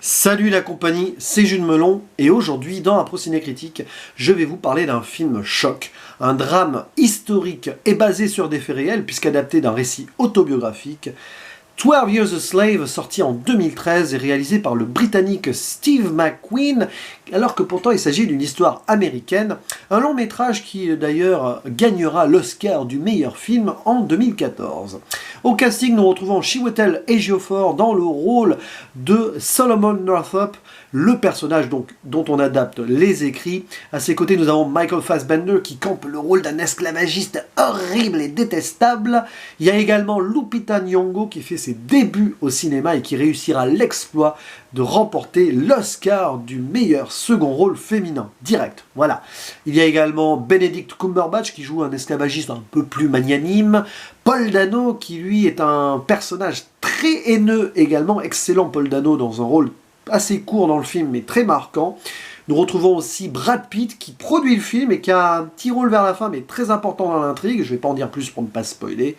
Salut la compagnie, c'est Jules Melon, et aujourd'hui dans Ciné Critique, je vais vous parler d'un film choc, un drame historique et basé sur des faits réels puisqu'adapté d'un récit autobiographique. 12 Years a Slave, sorti en 2013 et réalisé par le Britannique Steve McQueen, alors que pourtant il s'agit d'une histoire américaine, un long métrage qui d'ailleurs gagnera l'Oscar du meilleur film en 2014. Au casting, nous retrouvons Chiwetel Ejiofor dans le rôle de Solomon Northup, le personnage dont on adapte les écrits. À ses côtés, nous avons Michael Fassbender qui campe le rôle d'un esclavagiste horrible et détestable. Il y a également Lupita Nyong'o qui fait ses débuts au cinéma et qui réussira l'exploit de remporter l'Oscar du meilleur second rôle féminin, direct, voilà. Il y a également Benedict Cumberbatch qui joue un esclavagiste un peu plus magnanime, Paul Dano qui lui est un personnage très haineux également, excellent Paul Dano dans un rôle assez court dans le film mais très marquant. Nous retrouvons aussi Brad Pitt qui produit le film et qui a un petit rôle vers la fin mais très important dans l'intrigue, je ne vais pas en dire plus pour ne pas spoiler.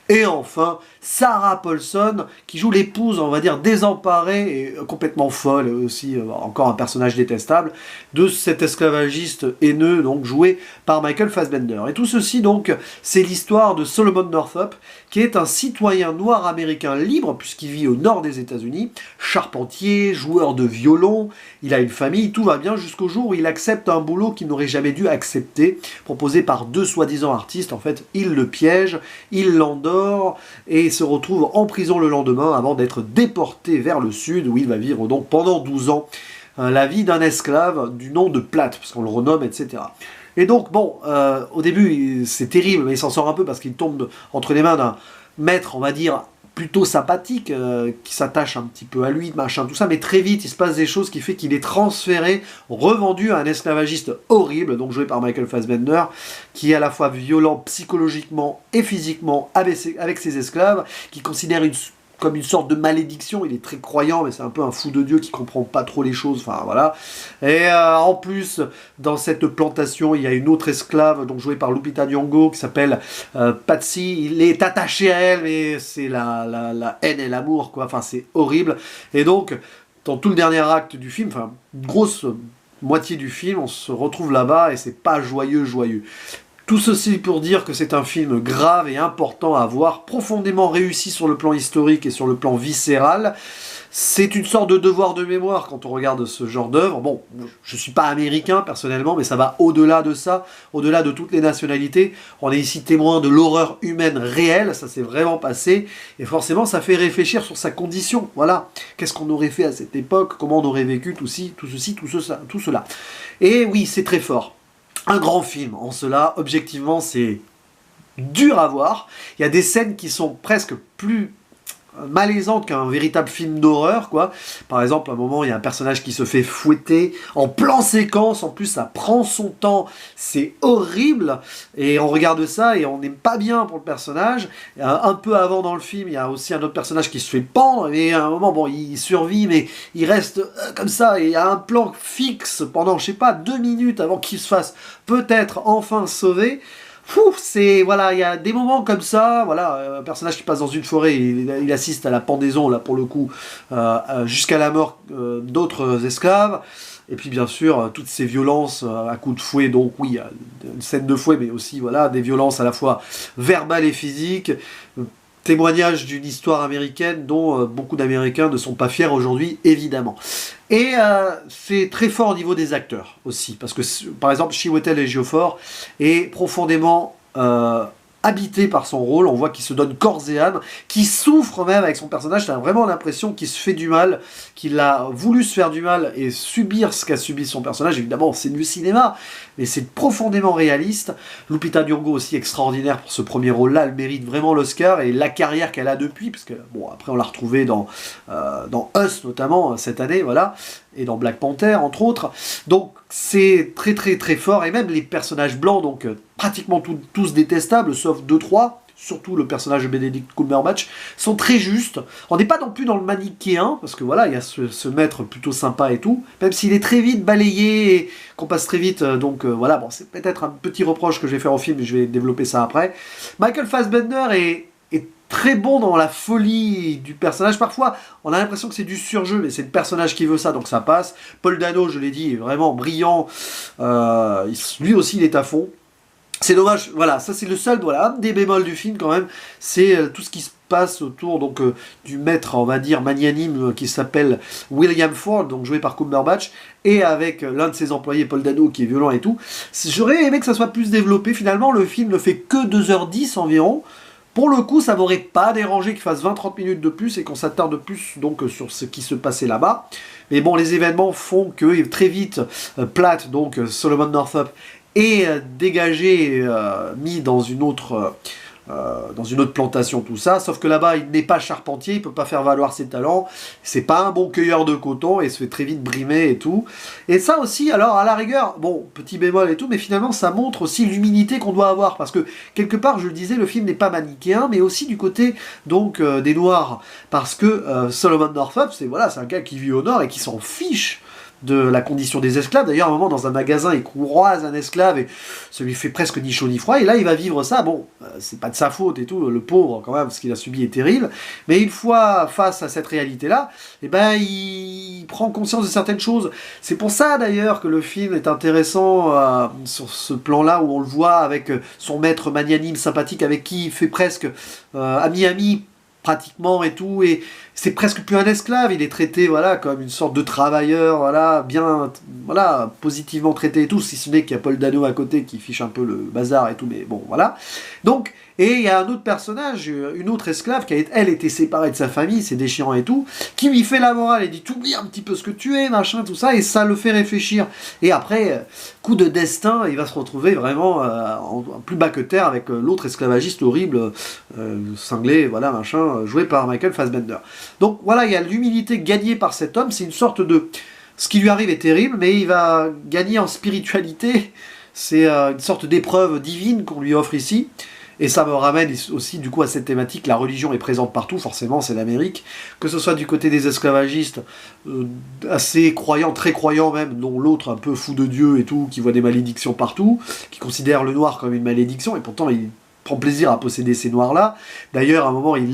Et enfin, Sarah Paulson, qui joue l'épouse, on va dire, désemparée et complètement folle, aussi encore un personnage détestable, de cet esclavagiste haineux, donc joué par Michael Fassbender. Et tout ceci, donc, c'est l'histoire de Solomon Northup, qui est un citoyen noir américain libre, puisqu'il vit au nord des États-Unis, charpentier, joueur de violon, il a une famille, tout va bien jusqu'au jour où il accepte un boulot qu'il n'aurait jamais dû accepter, proposé par deux soi-disant artistes. En fait, il le piège, il l'endort, et se retrouve en prison le lendemain avant d'être déporté vers le sud où il va vivre donc pendant 12 ans la vie d'un esclave du nom de Platt, parce qu'on le renomme, etc. Et donc, bon, au début, c'est terrible, mais il s'en sort un peu parce qu'il tombe entre les mains d'un maître, on va dire, plutôt sympathique, qui s'attache un petit peu à lui, machin, tout ça, mais très vite, il se passe des choses qui fait qu'il est transféré, revendu à un esclavagiste horrible, donc joué par Michael Fassbender, qui est à la fois violent psychologiquement et physiquement avec ses esclaves, qui considère comme une sorte de malédiction. Il est très croyant, mais c'est un peu un fou de Dieu qui comprend pas trop les choses, enfin voilà. Et en plus, dans cette plantation, il y a une autre esclave, donc jouée par Lupita Nyong'o, qui s'appelle Patsy. Il est attaché à elle, mais c'est la haine et l'amour, quoi. Enfin, c'est horrible. Et donc, dans tout le dernier acte du film, enfin, une grosse moitié du film, on se retrouve là-bas, et c'est pas joyeux. Tout ceci pour dire que c'est un film grave et important à voir, profondément réussi sur le plan historique et sur le plan viscéral. C'est une sorte de devoir de mémoire quand on regarde ce genre d'œuvre. Bon, je ne suis pas américain personnellement, mais ça va au-delà de ça, au-delà de toutes les nationalités. On est ici témoin de l'horreur humaine réelle, ça s'est vraiment passé, et forcément ça fait réfléchir sur sa condition. Voilà, qu'est-ce qu'on aurait fait à cette époque, comment on aurait vécu tout cela. Et oui, c'est très fort. Un grand film, en cela, objectivement, c'est dur à voir. Il y a des scènes qui sont presque plus malaisantes qu'un véritable film d'horreur, quoi. Par exemple, à un moment, il y a un personnage qui se fait fouetter en plan séquence, en plus, ça prend son temps, c'est horrible, et on regarde ça, et on n'est pas bien pour le personnage. Un peu avant dans le film, il y a aussi un autre personnage qui se fait pendre, et à un moment, bon, il survit, mais il reste comme ça, et il y a un plan fixe pendant, je sais pas, 2 minutes avant qu'il se fasse peut-être enfin sauver. C'est, voilà, il y a des moments comme ça, voilà, un personnage qui passe dans une forêt, il assiste à la pendaison, là, pour le coup, jusqu'à la mort d'autres esclaves, et puis bien sûr, toutes ces violences à coups de fouet, donc oui, il y a une scène de fouet, mais aussi, voilà, des violences à la fois verbales et physiques, témoignage d'une histoire américaine dont beaucoup d'Américains ne sont pas fiers aujourd'hui, évidemment. Et c'est très fort au niveau des acteurs aussi, parce que par exemple Chiwetel Ejiofor est profondément habité par son rôle, on voit qu'il se donne corps et âme, qu'il souffre même avec son personnage, t'as vraiment l'impression qu'il se fait du mal, qu'il a voulu se faire du mal et subir ce qu'a subi son personnage. Évidemment, c'est du cinéma, mais c'est profondément réaliste. Lupita Nyong'o aussi extraordinaire pour ce premier rôle-là, elle mérite vraiment l'Oscar, et la carrière qu'elle a depuis, parce que bon, après on l'a retrouvée dans Us notamment cette année, voilà, et dans Black Panther entre autres. Donc c'est très très très fort, et même les personnages blancs, donc pratiquement tous détestables, sauf 2-3, surtout le personnage de Benedict Cumberbatch, sont très justes. On n'est pas non plus dans le manichéen, parce que voilà, il y a ce maître plutôt sympa et tout, même s'il est très vite balayé, et qu'on passe très vite, donc voilà, bon, c'est peut-être un petit reproche que je vais faire au film, mais je vais développer ça après. Michael Fassbender est très bon dans la folie du personnage. Parfois, on a l'impression que c'est du surjeu, mais c'est le personnage qui veut ça, donc ça passe. Paul Dano, je l'ai dit, est vraiment brillant. Lui aussi, il est à fond. C'est dommage, voilà, ça c'est le seul, voilà, un des bémols du film quand même, c'est tout ce qui se passe autour donc du maître, on va dire, magnanime qui s'appelle William Ford, donc joué par Cumberbatch, et avec l'un de ses employés, Paul Dano, qui est violent et tout. J'aurais aimé que ça soit plus développé, finalement, le film ne fait que 2h10 environ. Pour le coup, ça m'aurait pas dérangé qu'il fasse 20-30 minutes de plus et qu'on s'attarde de plus donc sur ce qui se passait là-bas. Mais bon, les événements font que très vite, Platt, donc Solomon Northup, est dégagé, mis dans une autre plantation, tout ça, sauf que là-bas, il n'est pas charpentier, il peut pas faire valoir ses talents, c'est pas un bon cueilleur de coton, et se fait très vite brimer et tout. Et ça aussi, alors, à la rigueur, bon, petit bémol et tout, mais finalement, ça montre aussi l'humilité qu'on doit avoir, parce que, quelque part, je le disais, le film n'est pas manichéen, mais aussi du côté, donc, des Noirs, parce que Solomon Northup, c'est un gars qui vit au Nord et qui s'en fiche de la condition des esclaves. D'ailleurs, à un moment, dans un magasin, il croise un esclave et ça lui fait presque ni chaud ni froid. Et là, il va vivre ça. Bon, c'est pas de sa faute et tout, le pauvre, quand même, ce qu'il a subi est terrible. Mais une fois face à cette réalité-là, eh ben, il prend conscience de certaines choses. C'est pour ça, d'ailleurs, que le film est intéressant sur ce plan-là, où on le voit avec son maître magnanime, sympathique, avec qui il fait presque ami-ami, pratiquement et tout, et c'est presque plus un esclave, il est traité comme une sorte de travailleur, bien positivement traité et tout, si ce n'est qu'il y a Paul Dano à côté qui fiche un peu le bazar et tout, mais bon, voilà. Donc, et il y a un autre personnage, une autre esclave qui a, elle, été séparée de sa famille, c'est déchirant et tout, qui lui fait la morale et dit t'oublies un petit peu ce que tu es, machin, tout ça, et ça le fait réfléchir. Et après, coup de destin, il va se retrouver vraiment en plus bas que terre avec l'autre esclavagiste horrible, cinglé, machin, joué par Michael Fassbender. Donc voilà, il y a l'humilité gagnée par cet homme, c'est une sorte de... Ce qui lui arrive est terrible, mais il va gagner en spiritualité, c'est une sorte d'épreuve divine qu'on lui offre ici. Et ça me ramène aussi du coup à cette thématique, la religion est présente partout, forcément c'est l'Amérique, que ce soit du côté des esclavagistes, assez croyants, très croyants même, dont l'autre un peu fou de Dieu et tout, qui voit des malédictions partout, qui considère le noir comme une malédiction, et pourtant il prend plaisir à posséder ces noirs-là. D'ailleurs, à un moment, il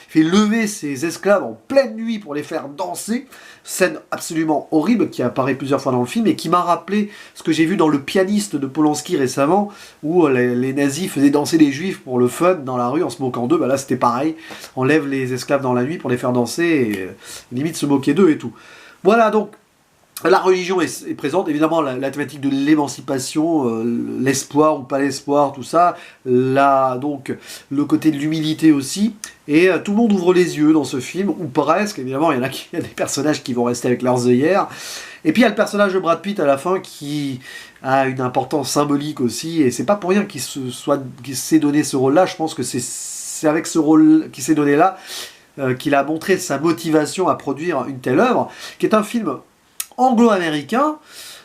fait lever ses esclaves en pleine nuit pour les faire danser. Scène absolument horrible qui apparaît plusieurs fois dans le film et qui m'a rappelé ce que j'ai vu dans Le Pianiste de Polanski récemment, où les nazis faisaient danser les juifs pour le fun dans la rue en se moquant d'eux. Bah là, c'était pareil. On lève les esclaves dans la nuit pour les faire danser et limite se moquer d'eux et tout. Voilà, donc la religion est présente, évidemment la thématique de l'émancipation, l'espoir ou pas l'espoir, tout ça, donc le côté de l'humilité aussi, et tout le monde ouvre les yeux dans ce film, ou presque, évidemment il y a des personnages qui vont rester avec leurs œillères, et puis il y a le personnage de Brad Pitt à la fin qui a une importance symbolique aussi, et c'est pas pour rien qu'il s'est donné ce rôle-là, je pense que c'est avec ce rôle qu'il s'est donné là, qu'il a montré sa motivation à produire une telle œuvre, qui est un film anglo-américain,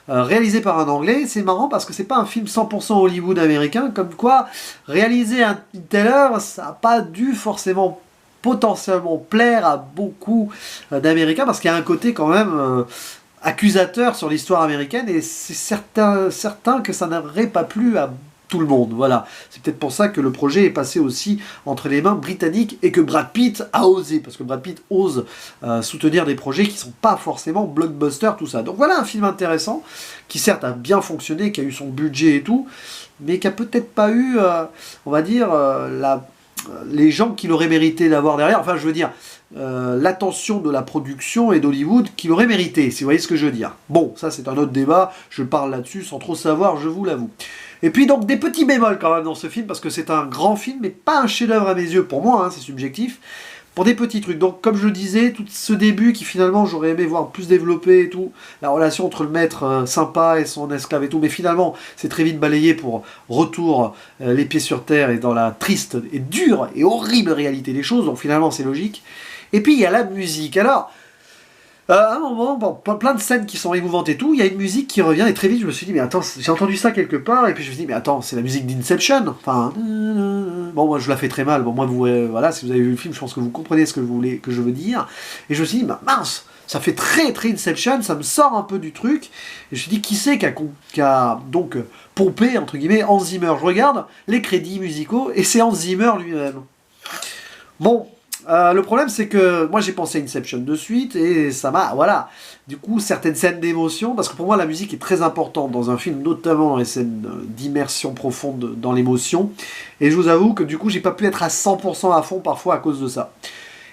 réalisé par un anglais. C'est marrant parce que c'est pas un film 100% Hollywood américain, comme quoi réaliser une telle œuvre, ça n'a pas dû forcément potentiellement plaire à beaucoup d'Américains, parce qu'il y a un côté quand même accusateur sur l'histoire américaine, et c'est certain que ça n'aurait pas plu à tout le monde, voilà. C'est peut-être pour ça que le projet est passé aussi entre les mains britanniques et que Brad Pitt a osé, parce que Brad Pitt ose soutenir des projets qui sont pas forcément blockbusters, tout ça. Donc voilà un film intéressant, qui certes a bien fonctionné, qui a eu son budget et tout, mais qui a peut-être pas eu, on va dire, les gens qu'il aurait mérité d'avoir derrière, enfin je veux dire, l'attention de la production et d'Hollywood qu'il aurait mérité, si vous voyez ce que je veux dire. Bon, ça c'est un autre débat, je parle là-dessus sans trop savoir, je vous l'avoue. Et puis donc des petits bémols quand même dans ce film, parce que c'est un grand film, mais pas un chef-d'œuvre à mes yeux, pour moi, hein, c'est subjectif, pour des petits trucs. Donc comme je le disais, tout ce début qui finalement j'aurais aimé voir plus développé et tout, la relation entre le maître sympa et son esclave et tout, mais finalement c'est très vite balayé pour retour les pieds sur terre et dans la triste et dure et horrible réalité des choses, donc finalement c'est logique. Et puis il y a la musique, alors... à un moment, bon, plein de scènes qui sont émouvantes et tout, il y a une musique qui revient, et très vite je me suis dit, mais attends, j'ai entendu ça quelque part, et puis je me suis dit, mais attends, c'est la musique d'Inception, enfin, bon, moi je la fais très mal, bon, moi, voilà, si vous avez vu le film, je pense que vous comprenez ce que je veux dire, et je me suis dit, bah, mince, ça fait très très Inception, ça me sort un peu du truc, et je me suis dit, qui c'est qui a donc pompé, entre guillemets, Hans Zimmer. Je regarde les crédits musicaux, et c'est Hans Zimmer lui-même. Bon, le problème c'est que moi j'ai pensé Inception de suite et ça m'a, voilà, du coup certaines scènes d'émotion, parce que pour moi la musique est très importante dans un film, notamment dans les scènes d'immersion profonde dans l'émotion, et je vous avoue que du coup j'ai pas pu être à 100% à fond parfois à cause de ça.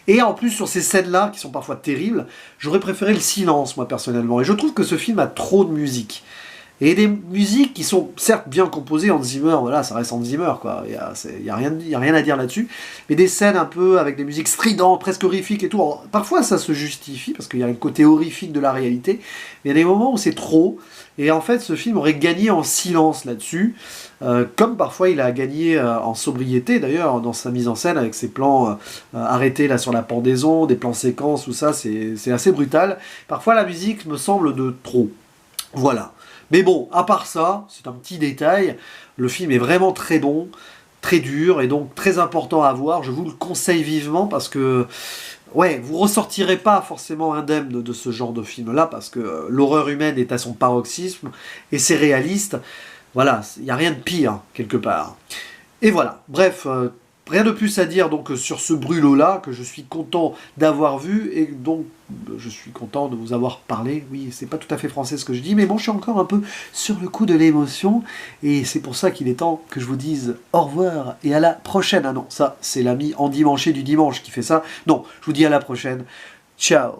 Et en plus sur ces scènes-là, qui sont parfois terribles, j'aurais préféré le silence moi personnellement, et je trouve que ce film a trop de musique. Et des musiques qui sont certes bien composées. Hans Zimmer, voilà, ça reste Hans Zimmer, quoi. Y a rien à dire là-dessus. Mais des scènes un peu avec des musiques stridentes, presque horrifiques et tout. Alors, parfois ça se justifie, parce qu'il y a un côté horrifique de la réalité. Mais il y a des moments où c'est trop. Et en fait, ce film aurait gagné en silence là-dessus. Comme parfois il a gagné en sobriété, d'ailleurs, dans sa mise en scène, avec ses plans arrêtés là sur la pendaison, des plans séquences, tout ça, c'est assez brutal. Parfois la musique me semble de trop. Voilà. Mais bon, à part ça, c'est un petit détail, le film est vraiment très bon, très dur et donc très important à voir. Je vous le conseille vivement parce que, ouais, vous ressortirez pas forcément indemne de ce genre de film-là parce que l'horreur humaine est à son paroxysme et c'est réaliste. Voilà, il n'y a rien de pire, quelque part. Et voilà, bref, rien de plus à dire donc sur ce brûlot-là, que je suis content d'avoir vu, et donc je suis content de vous avoir parlé. Oui, c'est pas tout à fait français ce que je dis, mais bon, je suis encore un peu sur le coup de l'émotion, et c'est pour ça qu'il est temps que je vous dise au revoir, et à la prochaine. Ah non, ça, c'est l'ami endimanché du dimanche qui fait ça. Non, je vous dis à la prochaine. Ciao.